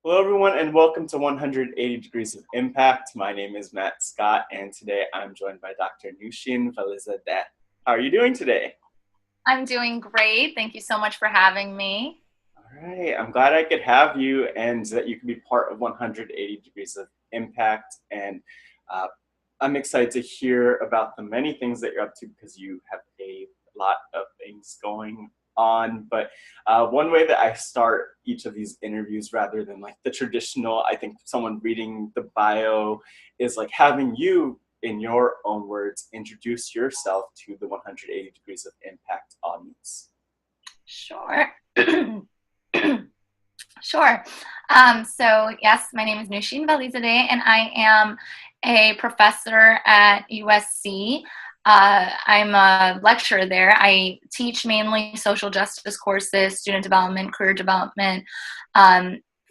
Hello, everyone, and welcome to 180 Degrees of Impact. My name is Matt Scott, and today I'm joined by Dr. Nooshin Valizadeh. How are you doing today? I'm doing great. Thank you so much for having me. All right, I'm glad I could have you and that you can be part of 180 Degrees of Impact. And uh, I'm excited to hear about the many things that you're up to because you have a lot of things going on. But one way that I start each of these interviews, rather than like the traditional, I think someone reading the bio, is like having you, in your own words, introduce yourself to the 180 Degrees of Impact audience. Sure. Sure. So yes, my name is Nooshin Valizadeh, and I am a professor at USC. I'm a lecturer there. I teach mainly social justice courses, student development, career development,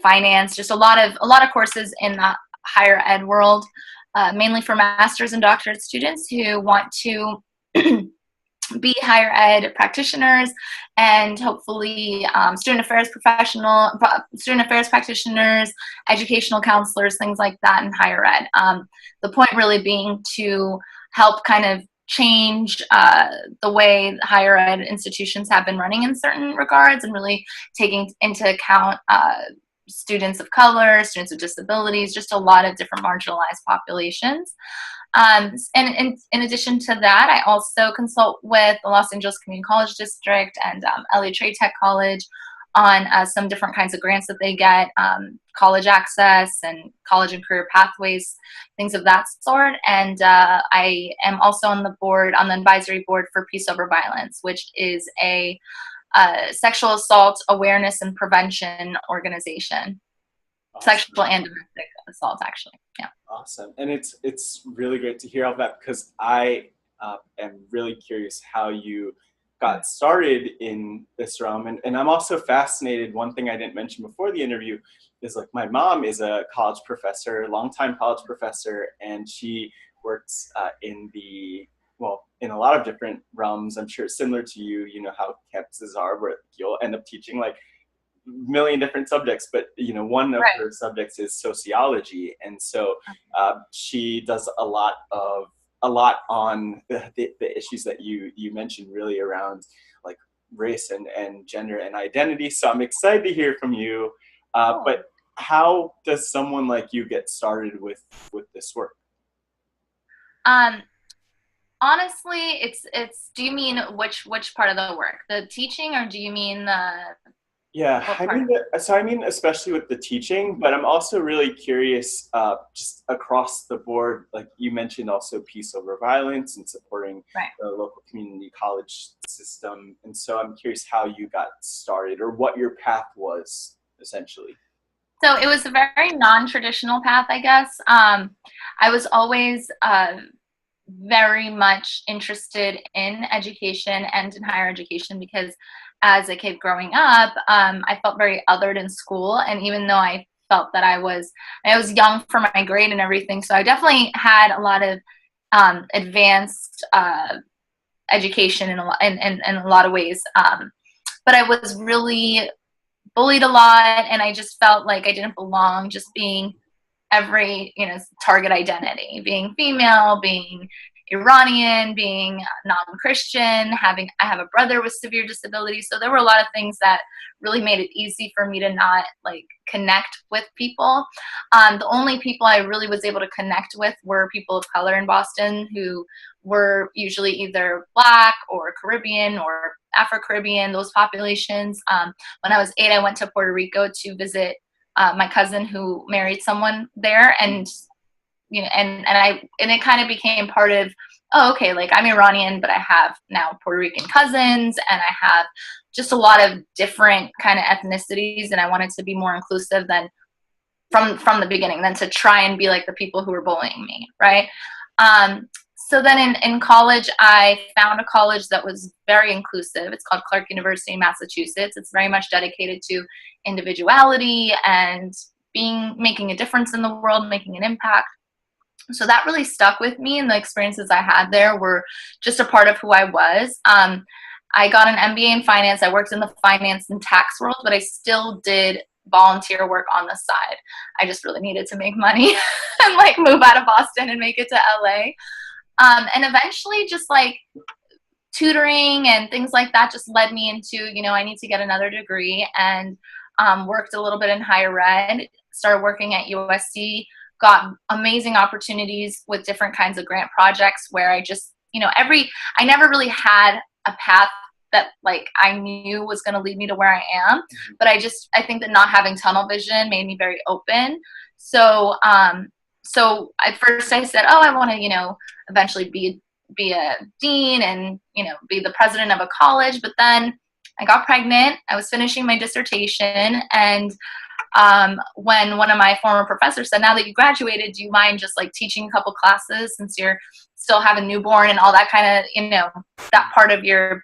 finance, just a lot of courses in the higher ed world, mainly for master's and doctorate students who want to be higher ed practitioners and hopefully student affairs practitioners, educational counselors, things like that in higher ed. The point really being to help kind of change the way higher ed institutions have been running in certain regards, and really taking into account students of color, students with disabilities, just a lot of different marginalized populations. And in addition to that, I also consult with the Los Angeles Community College District and LA Trade Tech College on some different kinds of grants that they get, college access and college and career pathways, things of that sort. And I am also on the advisory board for Peace Over Violence, which is a sexual assault awareness and prevention organization. Awesome. Sexual and domestic assault, actually. Yeah. Awesome. And it's really great to hear all that because I am really curious how you got started in this realm. And I'm also fascinated. One thing I didn't mention before the interview is like my mom is a college professor, longtime college professor, and she works in a lot of different realms. I'm sure it's similar to you, you know, how campuses are where you'll end up teaching like million different subjects, but you know, one of Right. her subjects is sociology, and so she does a lot on the issues that you mentioned, really around like race and gender and identity. So I'm excited to hear from you. Cool. But how does someone like you get started with this work? Um, Honestly, it's. Do you mean which part of the work, the teaching, or do you mean the Yeah, what I part? mean, especially with the teaching, but I'm also really curious, just across the board. Like you mentioned, also peace over violence and supporting Right. the local community college system, and so I'm curious how you got started or what your path was, essentially. So it was a very non-traditional path, I guess. I was always very much interested in education and in higher education because as a kid growing up, I felt very othered in school. And even though I felt that I was young for my grade and everything, so I definitely had a lot of advanced education in a lot of ways. But I was really bullied a lot, and I just felt like I didn't belong, just being every target identity, being female, being Iranian, being non-Christian, I have a brother with severe disability. So there were a lot of things that really made it easy for me to not like connect with people. The only people I really was able to connect with were people of color in Boston, who were usually either Black or Caribbean or Afro-Caribbean, those populations. When I was 8, I went to Puerto Rico to visit my cousin who married someone there, and and it kind of became part of, oh, okay, like I'm Iranian, but I have now Puerto Rican cousins, and I have just a lot of different kind of ethnicities, and I wanted to be more inclusive than from the beginning than to try and be like the people who were bullying me, right? So then in college, I found a college that was very inclusive. It's called Clark University in Massachusetts. It's very much dedicated to individuality and making a difference in the world, making an impact. So that really stuck with me, and the experiences I had there were just a part of who I was. I got an MBA in finance. I worked in the finance and tax world, but I still did volunteer work on the side. I just really needed to make money and like move out of Boston and make it to LA. And eventually just like tutoring and things like that just led me into, you know, I need to get another degree, and worked a little bit in higher ed, started working at USC, got amazing opportunities with different kinds of grant projects where I just, you know, I never really had a path that like I knew was going to lead me to where I am. But I think that not having tunnel vision made me very open. So, so at first I said, oh, I want to, you know, eventually be a dean and, you know, be the president of a college. But then I got pregnant. I was finishing my dissertation, and when one of my former professors said, now that you graduated, do you mind just like teaching a couple classes since you're still have a newborn and all that kind of, you know, that part of your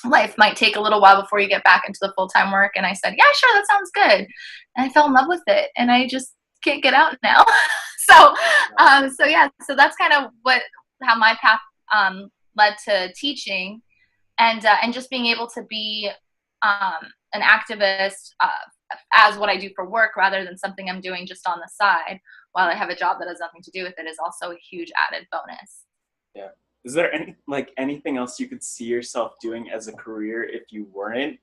life might take a little while before you get back into the full-time work. And I said, yeah, sure, that sounds good. And I fell in love with it, and I just can't get out now. So, so yeah, so that's kind of how my path led to teaching, and just being able to be an activist as what I do for work rather than something I'm doing just on the side while I have a job that has nothing to do with it is also a huge added bonus. Yeah. Is there anything else you could see yourself doing as a career if you weren't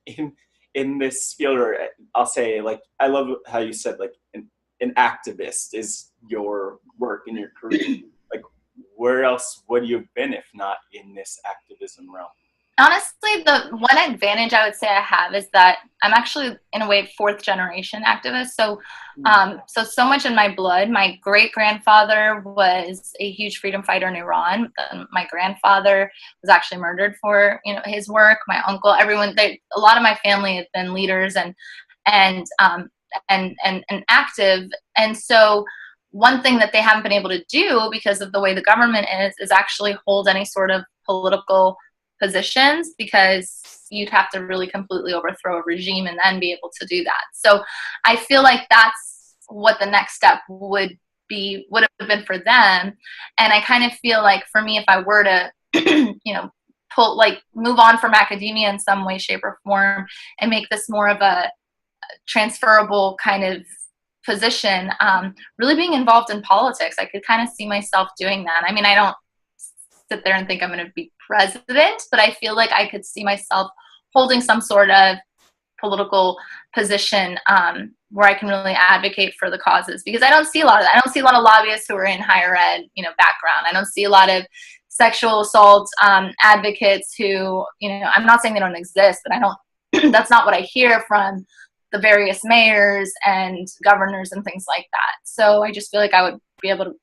in this field? Or I'll say, like, I love how you said like an activist is your work in your career. Like, where else would you have been if not in this activism realm? Honestly, the one advantage I would say I have is that I'm actually, in a way, fourth generation activist. So, so much in my blood. My great grandfather was a huge freedom fighter in Iran. My grandfather was actually murdered for, you know, his work. My uncle, everyone, a lot of my family have been leaders and active. And so, one thing that they haven't been able to do because of the way the government is actually hold any sort of political positions, because you'd have to really completely overthrow a regime and then be able to do that. So I feel like that's what the next step would have been for them. And I kind of feel like for me, if I were to, you know, move on from academia in some way, shape, or form and make this more of a transferable kind of position, really being involved in politics, I could kind of see myself doing that. I mean, I don't sit there and think I'm going to be president, but I feel like I could see myself holding some sort of political position where I can really advocate for the causes, because I don't see a lot of lobbyists who are in higher ed, you know, background. I don't see a lot of sexual assault advocates who, you know, I'm not saying they don't exist, but I don't, that's not what I hear from the various mayors and governors and things like that. So I just feel like I would be able to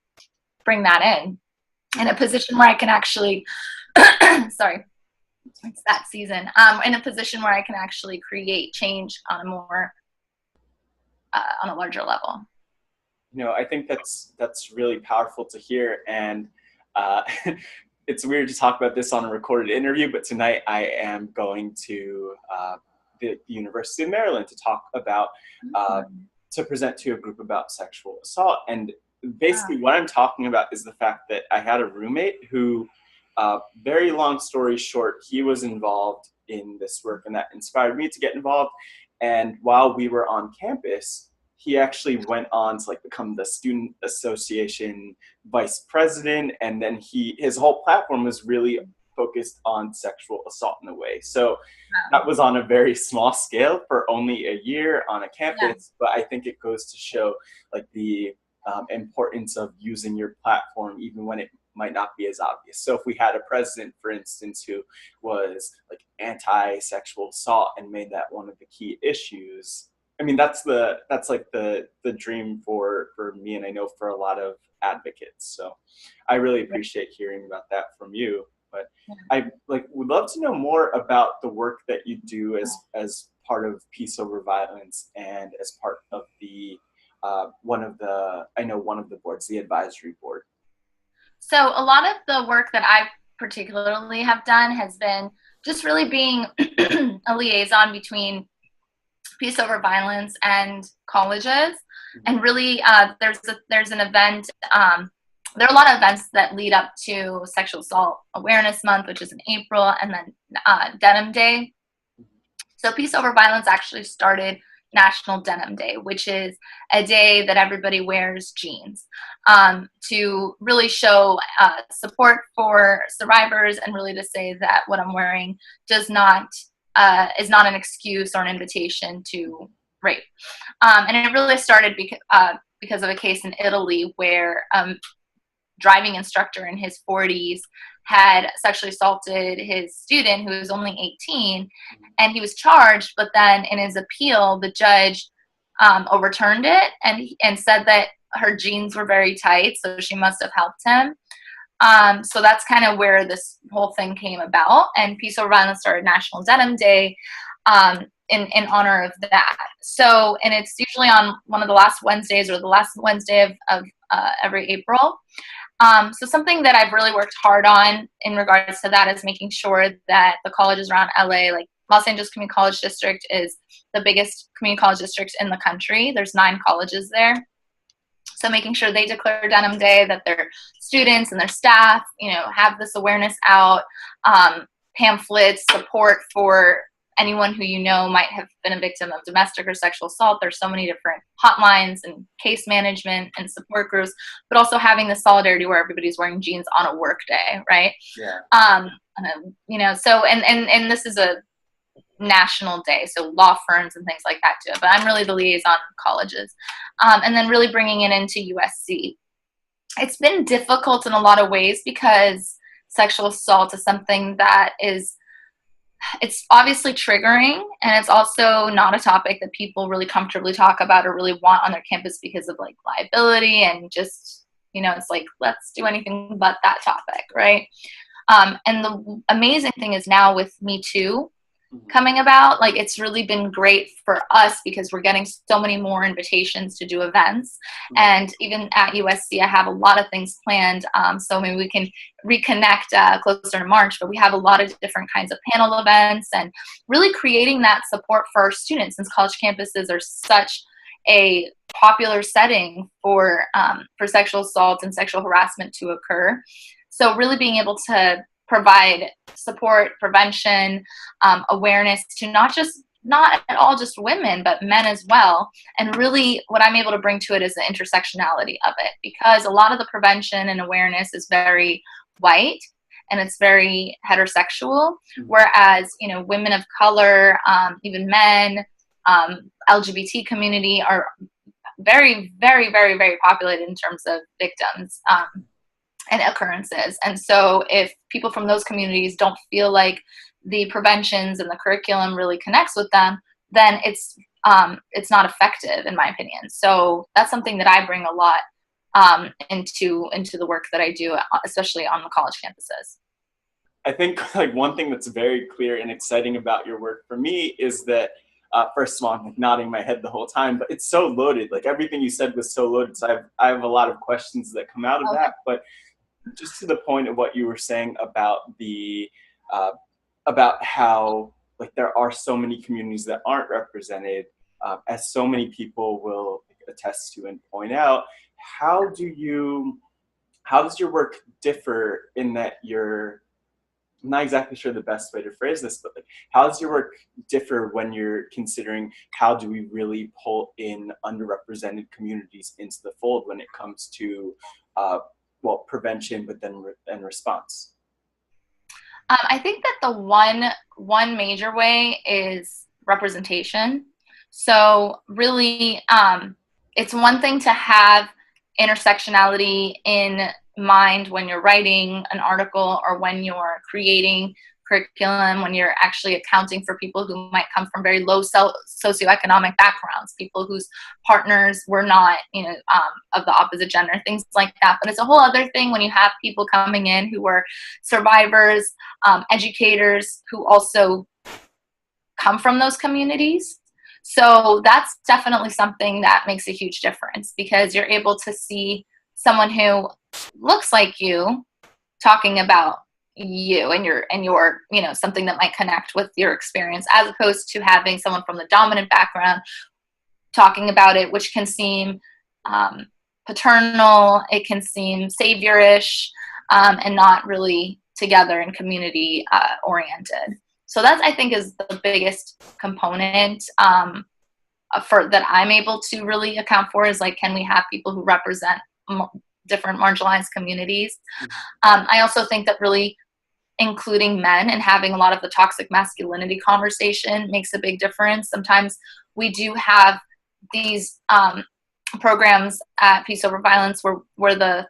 bring that in a position where I can actually, sorry, it's that season, in a position where I can actually create change on a more, on a larger level. You know, I think that's really powerful to hear. And it's weird to talk about this on a recorded interview, but tonight I am going to the University of Maryland to talk about, to present to a group about sexual assault. And basically what I'm talking about is the fact that I had a roommate who, very long story short, he was involved in this work, and that inspired me to get involved. And while we were on campus, he actually went on to like become the student association vice president. And then his whole platform was really focused on sexual assault in a way. So that was on a very small scale for only a year on a campus. But I think it goes to show like the importance of using your platform even when it might not be as obvious. So if we had a president, for instance, who was like anti-sexual assault and made that one of the key issues, I mean, that's like the dream for me, and I know for a lot of advocates. So I really appreciate hearing about that from you. But I would love to know more about the work that you do as part of Peace Over Violence and as part of the one of the boards, the advisory board. So a lot of the work that I particularly have done has been just really being a liaison between Peace Over Violence and colleges. And really, there's an event. There are a lot of events that lead up to Sexual Assault Awareness Month, which is in April, and then Denim Day. So Peace Over Violence actually started National Denim Day, which is a day that everybody wears jeans, to really show support for survivors, and really to say that what I'm wearing does not is not an excuse or an invitation to rape. And it really started because of a case in Italy where driving instructor in his 40s had sexually assaulted his student who was only 18, and he was charged, but then in his appeal the judge overturned it and said that her jeans were very tight, so she must have helped him. So that's kind of where this whole thing came about, and Peace Over Violence started National Denim Day in honor of that. So, and it's usually on one of the last Wednesdays or the last Wednesday of every April. So something that I've really worked hard on in regards to that is making sure that the colleges around LA, like Los Angeles Community College District is the biggest community college district in the country. There's 9 colleges there. So making sure they declare Denim Day, that their students and their staff, have this awareness out, pamphlets, support for anyone who might have been a victim of domestic or sexual assault. There's so many different hotlines and case management and support groups, but also having the solidarity where everybody's wearing jeans on a work day, right? Yeah. So, and this is a national day, so law firms and things like that too. But I'm really the liaison of colleges. And then really bringing it into USC. It's been difficult in a lot of ways because sexual assault is something that it's obviously triggering, and it's also not a topic that people really comfortably talk about or really want on their campus because of like liability and just, it's like, let's do anything but that topic, right? And the amazing thing is now with Me Too coming about, like it's really been great for us because we're getting so many more invitations to do events. And even at USC, I have a lot of things planned. So maybe we can reconnect closer to March, but we have a lot of different kinds of panel events and really creating that support for our students, since college campuses are such a popular setting for sexual assault and sexual harassment to occur. So really being able to provide support, prevention, awareness to not at all just women, but men as well. And really what I'm able to bring to it is the intersectionality of it, because a lot of the prevention and awareness is very white and it's very heterosexual, whereas, women of color, even men, LGBT community are very, very, very, very populated in terms of victims. And occurrences. And so if people from those communities don't feel like the preventions and the curriculum really connects with them, then it's not effective, in my opinion. So that's something that I bring a lot into the work that I do, especially on the college campuses. I think like one thing that's very clear and exciting about your work for me is that first of all, I'm like nodding my head the whole time, but it's so loaded. Like everything you said was so loaded. So I have a lot of questions that come out of that, but just to the point of what you were saying about about how like there are so many communities that aren't represented, as so many people will attest to and point out. How does your work differ in that I'm not exactly sure the best way to phrase this, but like, how does your work differ when you're considering how do we really pull in underrepresented communities into the fold when it comes to prevention, but then and response? I think that the one major way is representation. So really, it's one thing to have intersectionality in mind when you're writing an article or when you're creating curriculum, when you're actually accounting for people who might come from very low socioeconomic backgrounds, people whose partners were not, of the opposite gender, things like that. But it's a whole other thing when you have people coming in who were survivors, educators who also come from those communities. So that's definitely something that makes a huge difference, because you're able to see someone who looks like you talking about you and your something that might connect with your experience, as opposed to having someone from the dominant background talking about it, which can seem paternal, it can seem saviorish, and not really together and community oriented. So that's, I think, is the biggest component. for that I'm able to really account for is like, can we have people who represent different marginalized communities? I also think that really including men and having a lot of the toxic masculinity conversation makes a big difference. Sometimes we do have these programs at Peace Over Violence where the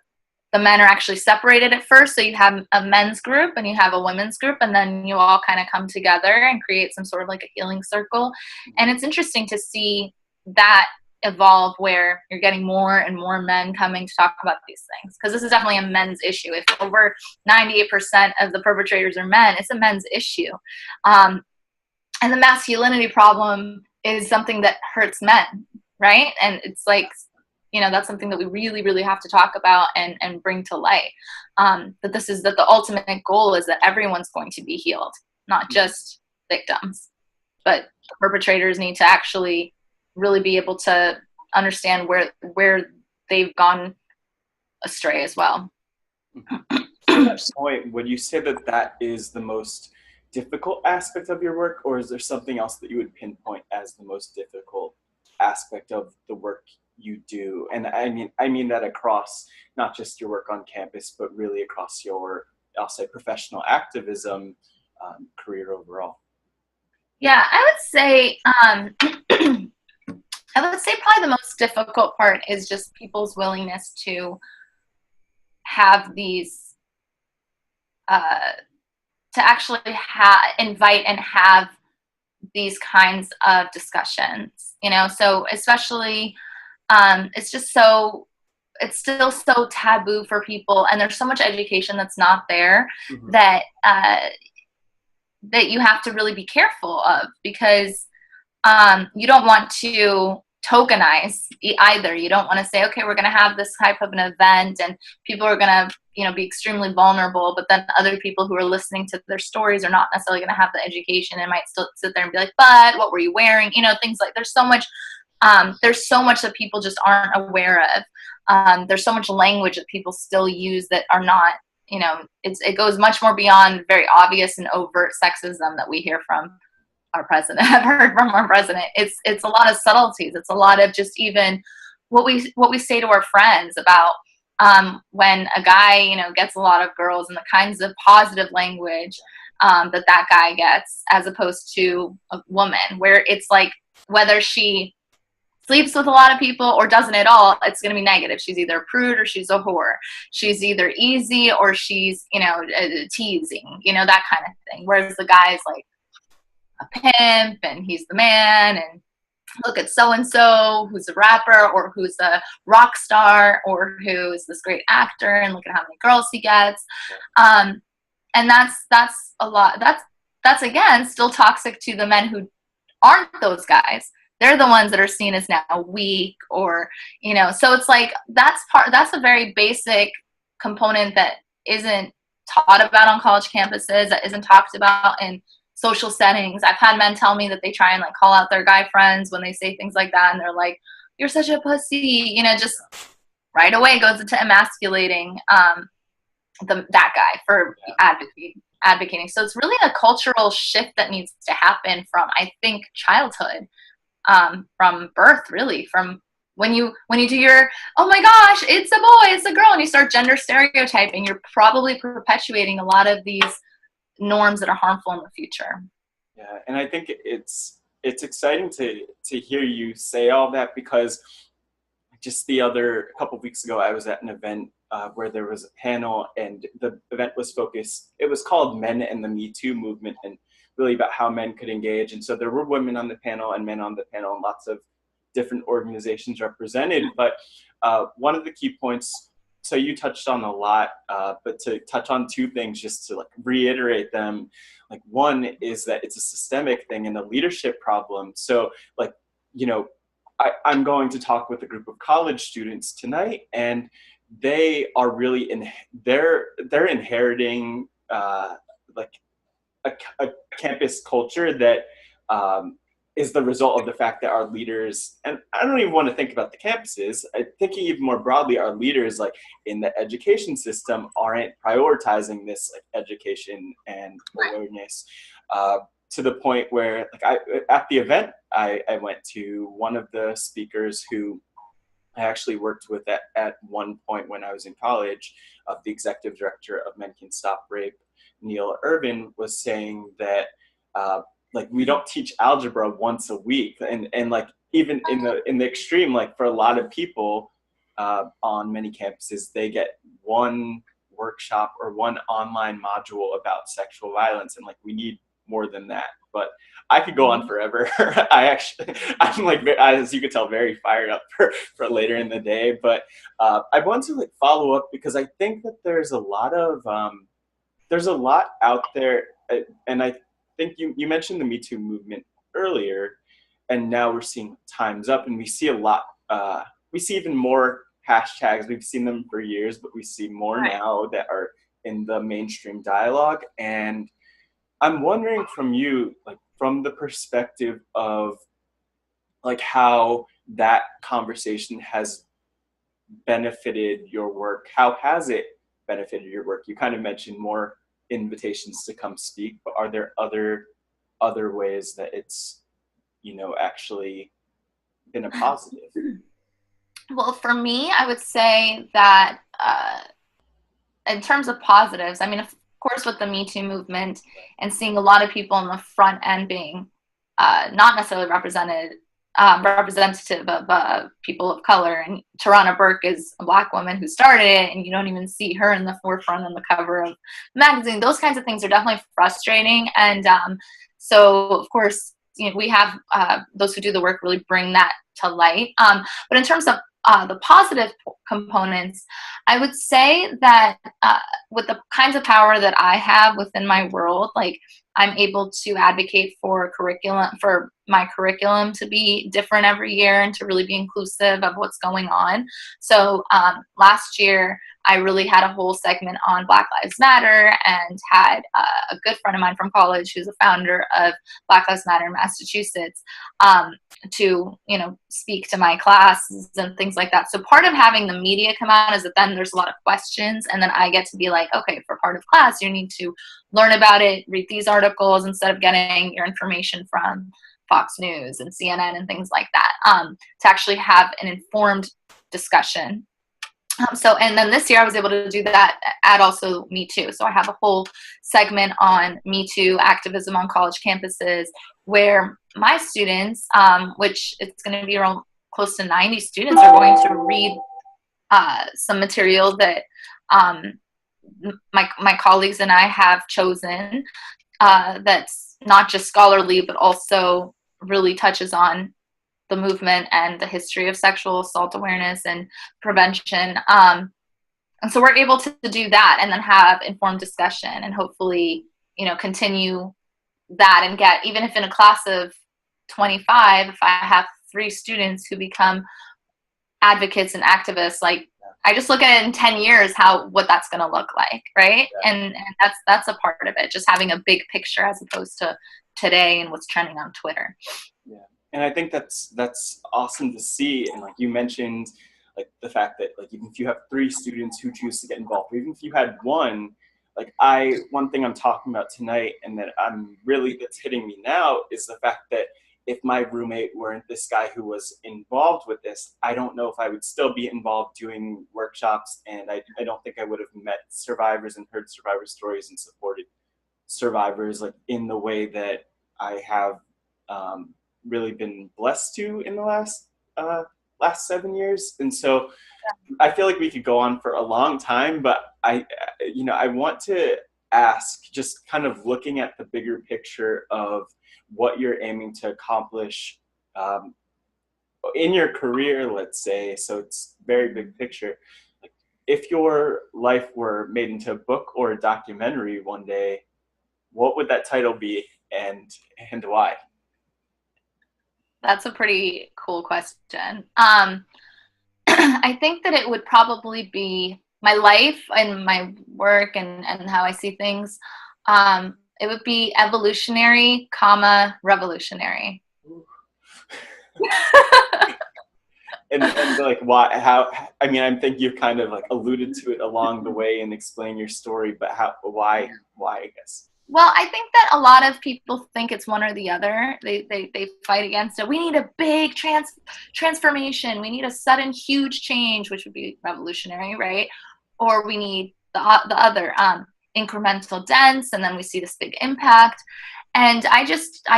men are actually separated at first. So you have a men's group and you have a women's group, and then you all kind of come together and create some sort of like a healing circle. And it's interesting to see that evolve where you're getting more and more men coming to talk about these things, because this is definitely a men's issue. If over 98% of the perpetrators are men, it's a men's issue. And the masculinity problem is something that hurts men, right? And it's like, you know, that's something that we really, really have to talk about and bring to light. That the ultimate goal is that everyone's going to be healed, not just victims, but the perpetrators need to actually really be able to understand where they've gone astray as well. To that point, would you say that that is the most difficult aspect of your work, or is there something else that you would pinpoint as the most difficult aspect of the work you do? And I mean that across not just your work on campus, but really across your, I'll say, professional activism career overall. Yeah, I would say probably the most difficult part is just people's willingness to have these to actually invite and have these kinds of discussions, you know. So especially it's still so taboo for people, and there's so much education that's not there, that that you have to really be careful of, because you don't want to tokenize either. You don't want to say, okay, we're going to have this type of an event and people are going to, you know, be extremely vulnerable, but then other people who are listening to their stories are not necessarily going to have the education and might still sit there and be like, but what were you wearing? You know, things like, there's so much that people just aren't aware of. There's so much language that people still use that are not, you know, it goes much more beyond very obvious and overt sexism that we hear from our president, have heard from our president. It's a lot of subtleties. It's a lot of just even what we say to our friends about when a guy, you know, gets a lot of girls, and the kinds of positive language that guy gets, as opposed to a woman, where it's like, whether she sleeps with a lot of people or doesn't at all, it's going to be negative. She's either a prude or she's a whore. She's either easy or she's, you know, teasing, you know, that kind of thing. Whereas the guy's like a pimp and he's the man, and look at so-and-so who's a rapper or who's a rock star or who's this great actor, and look at how many girls he gets. And that's a lot. That's again still toxic to the men who aren't those guys. They're the ones that are seen as now weak, or, you know, so it's like, that's a very basic component that isn't taught about on college campuses, that isn't talked about in social settings. I've had men tell me that they try and like call out their guy friends when they say things like that, and they're like, you're such a pussy, you know, just right away goes into emasculating that guy for advocating. So it's really a cultural shift that needs to happen from, I think, childhood, from birth, really, from when you do your, oh my gosh, it's a boy, it's a girl, and you start gender stereotyping, you're probably perpetuating a lot of these norms that are harmful in the future. Yeah, and I think it's exciting to hear you say all that, because just a couple of weeks ago, I was at an event where there was a panel, and the event was focused, it was called Men and the Me Too Movement, and really about how men could engage. And so there were women on the panel and men on the panel, and lots of different organizations represented. But one of the key points, so you touched on a lot, but to touch on two things, just to like reiterate them. Like, one is that it's a systemic thing and a leadership problem. So like, you know, I'm going to talk with a group of college students tonight, and they are really they're inheriting like a campus culture that is the result of the fact that our leaders, and I don't even want to think about the campuses, thinking even more broadly, our leaders like in the education system aren't prioritizing this like education and awareness. to the point where, like, at the event I went to, one of the speakers who I actually worked with at one point when I was in college, the executive director of Men Can Stop Rape, Neil Irvin, was saying that like, we don't teach algebra once a week, and like, even in the extreme, like, for a lot of people on many campuses, they get one workshop or one online module about sexual violence, and like, we need more than that. But I could go on forever. I'm like, as you could tell, very fired up for later in the day. But I want to, like, follow up, because I think that there's a lot out there, and I think you mentioned the Me Too movement earlier, and now we're seeing Time's Up, and we see a lot. We see even more hashtags. We've seen them for years, but we see more now that are in the mainstream dialogue. And I'm wondering from you, like, from the perspective of, like, how that conversation has benefited your work. How has it benefited your work? You kind of mentioned more invitations to come speak, but are there other ways that it's, actually been a positive? Well, for me, I would say that in terms of positives, I mean, of course, with the Me Too movement and seeing a lot of people in the front end being not necessarily representative of people of color. And Tarana Burke is a Black woman who started it, and you don't even see her in the forefront on the cover of the magazine. Those kinds of things are definitely frustrating. And so, of course, we have those who do the work really bring that to light. But in terms of the positive components, I would say that with the kinds of power that I have within my world, like, I'm able to advocate for my curriculum to be different every year and to really be inclusive of what's going on. So last year, I really had a whole segment on Black Lives Matter, and had a good friend of mine from college who's a founder of Black Lives Matter in Massachusetts to, speak to my classes and things like that. So part of having the media come out is that then there's a lot of questions, and then I get to be like, okay, for part of class, you need to learn about it, read these articles instead of getting your information from Fox News and CNN and things like that, to actually have an informed discussion. And then this year I was able to do that at also Me Too. So I have a whole segment on Me Too activism on college campuses, where my students, which it's going to be around close to 90 students, are going to read some material that my colleagues and I have chosen that's not just scholarly, but also really touches on the movement and the history of sexual assault awareness and prevention. And so we're able to do that and then have informed discussion, and hopefully, continue that, and get, even if in a class of 25, if I have 3 students who become advocates and activists, like, I just look at it in 10 years, what that's going to look like. Right. Yeah. And that's a part of it. Just having a big picture as opposed to today and what's trending on Twitter. Yeah. And I think that's awesome to see. And like you mentioned, like, the fact that, like, even if you have 3 students who choose to get involved, or even if you had one, like, one thing I'm talking about tonight, and that that's hitting me now, is the fact that if my roommate weren't this guy who was involved with this, I don't know if I would still be involved doing workshops, and I don't think I would have met survivors and heard survivor stories and supported survivors, like, in the way that I have really been blessed to in the last 7 years. And so I feel like we could go on for a long time, but I want to ask, just kind of looking at the bigger picture of what you're aiming to accomplish in your career, let's say. So it's very big picture. Like, if your life were made into a book or a documentary one day, what would that title be, and why? That's a pretty cool question. I think that it would probably be my life and my work and how I see things. It would be evolutionary, revolutionary. and like, why? How? I mean, I think you've kind of, like, alluded to it along the way and explain your story, but why? I guess. Well, I think that a lot of people think it's one or the other. They fight against it. We need a big transformation. We need a sudden huge change, which would be revolutionary, right? Or we need the other, incremental dense, and then we see this big impact. And I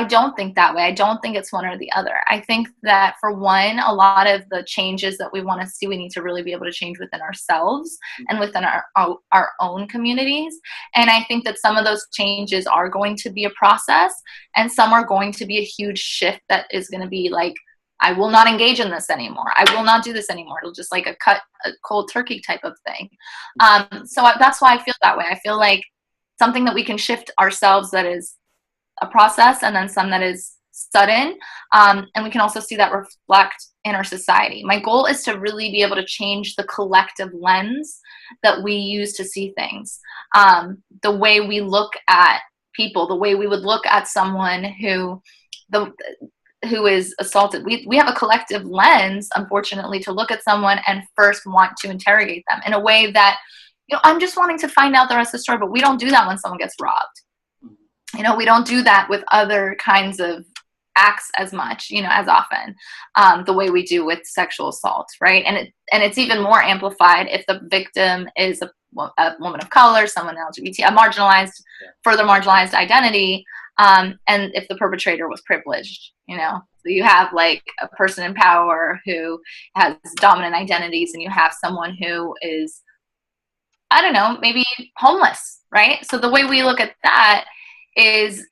don't think that way. I don't think it's one or the other. I think that for one, a lot of the changes that we want to see, we need to really be able to change within ourselves and within our own communities. And I think that some of those changes are going to be a process, and some are going to be a huge shift that is going to be like, I will not engage in this anymore. I will not do this anymore. It'll just like a cold turkey type of thing. That's why I feel that way. I feel like something that we can shift ourselves, that is a process, and then some that is sudden. And we can also see that reflect in our society. My goal is to really be able to change the collective lens that we use to see things. The way we look at people, the way we would look at someone who is assaulted. We have a collective lens, unfortunately, to look at someone and first want to interrogate them in a way that, I'm just wanting to find out the rest of the story, but we don't do that when someone gets robbed. We don't do that with other kinds of acts as much, as often, the way we do with sexual assault, right? And it's even more amplified if the victim is a woman of color, someone LGBT, a marginalized, further marginalized identity, and if the perpetrator was privileged, So you have like a person in power who has dominant identities, and you have someone who is, I don't know, maybe homeless, right? So the way we look at that is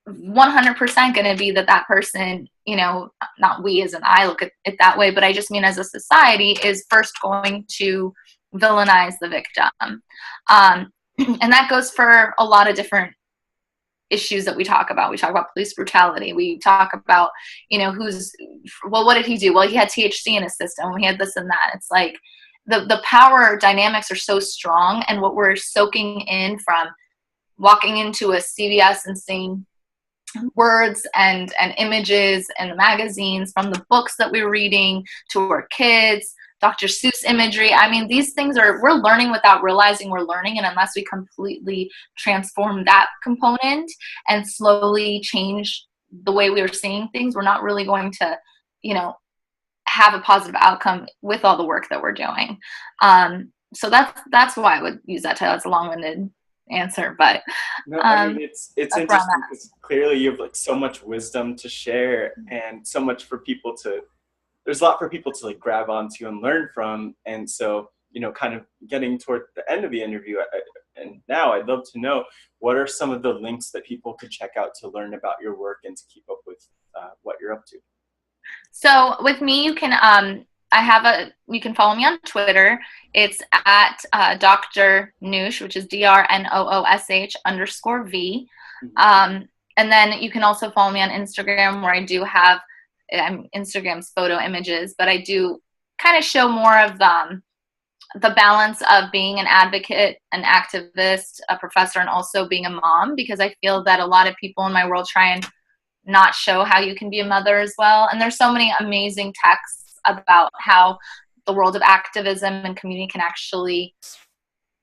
100% going to be that person, not we as an I look at it that way, but I just mean as a society, is first going to villainize the victim. And that goes for a lot of different issues that we talk about. We talk about police brutality. We talk about, what did he do? Well, he had THC in his system. He had this and that. It's like the power dynamics are so strong, and what we're soaking in from walking into a CVS and seeing words and images and the magazines, from the books that we're reading to our kids, Dr. Seuss imagery. I mean, these things we're learning without realizing we're learning. And unless we completely transform that component and slowly change the way we are seeing things, we're not really going to, have a positive outcome with all the work that we're doing. So that's why I would use that title. It's a long-winded answer, but no, I mean, it's interesting because clearly you have like so much wisdom to share, and so much for people to, there's a lot for people to like grab onto and learn from. And so, kind of getting toward the end of the interview, and now I'd love to know, what are some of the links that people could check out to learn about your work and to keep up with what you're up to? So with me, you can you can follow me on Twitter. It's at Dr Noosh, which is DrNoosh_V. And then you can also follow me on Instagram, where I do have Instagram's photo images, but I do kind of show more of the balance of being an advocate, an activist, a professor, and also being a mom, because I feel that a lot of people in my world try and not show how you can be a mother as well. And there's so many amazing texts about how the world of activism and community can actually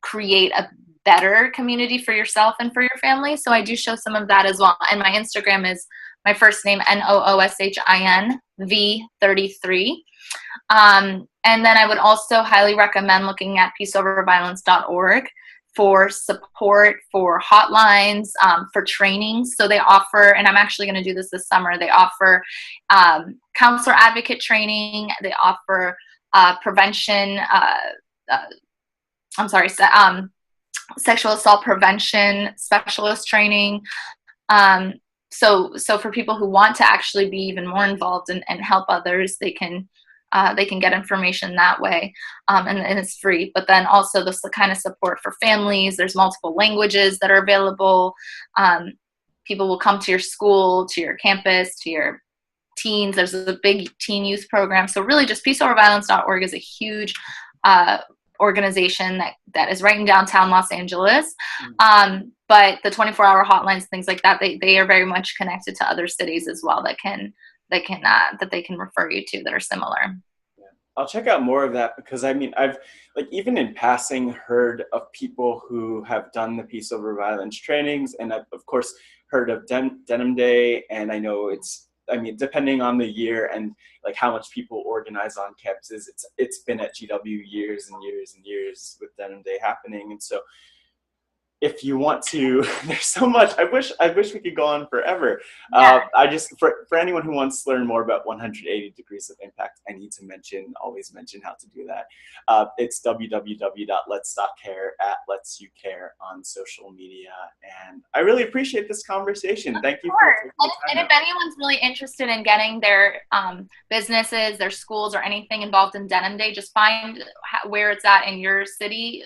create a better community for yourself and for your family. So I do show some of that as well. And my Instagram is my first name, Nooshin V33. And then I would also highly recommend looking at peaceoverviolence.org for support, for hotlines, for trainings. So they offer, and I'm actually going to do this summer, they offer counselor advocate training. They offer sexual assault prevention specialist training. So for people who want to actually be even more involved and help others, they can get information that way, and it's free. But then also the kind of support for families. There's multiple languages that are available. People will come to your school, to your campus, to your teens. There's a big teen youth program. So really just peaceoverviolence.org is a huge organization that is right in downtown Los Angeles. But the 24-hour hotlines, things like that, they are very much connected to other cities as well that they can refer you to that are similar. I'll check out more of that because I mean I've like even in passing heard of people who have done the peace over violence trainings, and I've of course heard of Denim Day, and I know it's I mean depending on the year and like how much people organize on campuses, it's been at GW years and years and years with Denim Day happening, and so if you want to, there's so much. I wish we could go on forever. Yeah. I just for anyone who wants to learn more about 180 degrees of impact, I need to always mention how to do that. It's www.lets.care at Let's You Care on social media. And I really appreciate this conversation. Thank you for Course. taking the And time if out. anyone's really interested in getting their businesses, their schools, or anything involved in Denim Day, just find where it's at in your city,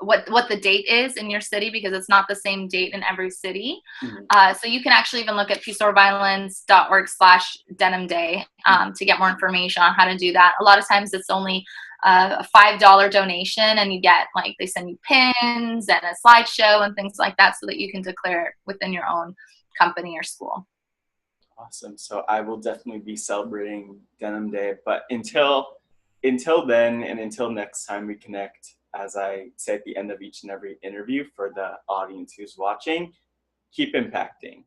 what the date is in your city, because it's not the same date in every city. Mhm. So you can actually even look at peaceoverviolence.org/Denim Day to get more information on how to do that. A lot of times it's only a $5 donation, and you get like they send you pins and a slideshow and things like that, so that you can declare it within your own company or school. Awesome. So I will definitely be celebrating Denim Day. But until then and until next time we connect, as I say at the end of each and every interview for the audience who's watching, keep impacting.